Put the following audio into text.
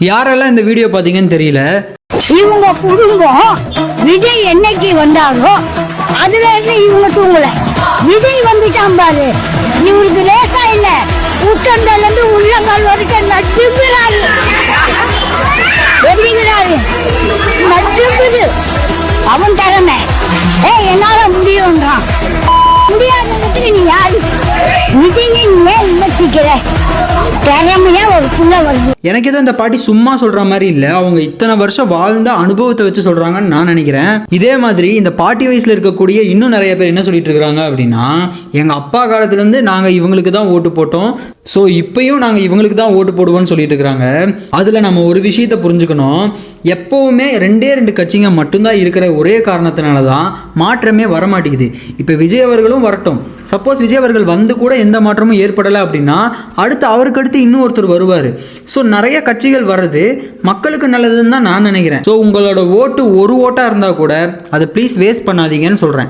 யாரெல்லாம் இந்த வீடியோ பார்த்தீங்கன்னு தெரியல. இவங்க குடும்பம் விஜய் என்னைக்கு வந்தாரோ அதுல இருந்து இவங்க தூங்கல. விஜய் வந்துட்டான் பாரு, இவருக்கு லேசா இல்ல, உச்சந்தல இருந்து உள்ளங்கால் வரைக்கும் நடுங்குறாரு, தெரிவிக்கிறாரு, நடுங்குது அவன் திறமை. என்னால முடியும்ன்றான். முடியாததுக்கு நீ யாரு? விஜயை ஏன் விமர்சிக்கிற? திறமையா ஒரு புள்ள வருது. எனக்கு ஏதோ இந்த பாட்டி சும்மா சொல்ற மாதிரி இல்ல, அவங்க இத்தனை வருஷம் வாழ்ந்த அனுபவத்தை வச்சு சொல்றாங்கன்னு நான் நினைக்கிறேன். இதே மாதிரி இந்த பாட்டி வயசுல இருக்கக்கூடிய இன்னும் நிறைய பேர் என்ன சொல்லிட்டு இருக்காங்க அப்படின்னா, எங்க அப்பா காலத்துல இருந்து நாங்க இவங்களுக்கு தான் ஓட்டு போட்டோம், ஸோ இப்பயும் நாங்க இவங்களுக்கு தான் ஓட்டு போடுவோம்னு சொல்லிட்டு இருக்கிறாங்க. அதுல நம்ம ஒரு விஷயத்த புரிஞ்சுக்கணும், எப்பவுமே ரெண்டு கட்சிங்க மட்டும்தான் இருக்கிற ஒரே காரணத்தினால தான் மாற்றமே வரமாட்டேங்குது. இப்போ விஜய் அவர்களும் வரட்டும், சப்போஸ் விஜய் அவர்கள் வந்து கூட எந்த மாற்றமும் ஏற்படலை அப்படின்னா அடுத்து அவருக்கு அடுத்து இன்னும் ஒருத்தர் வருவார். ஸோ நிறைய கட்சிகள் வர்றது மக்களுக்கு நல்லதுன்னு தான் நான் நினைக்கிறேன். ஸோ உங்களோட ஓட்டு ஒரு ஓட்டாக இருந்தால் கூட அதை ப்ளீஸ் வேஸ்ட் பண்ணாதீங்கன்னு சொல்கிறேன்.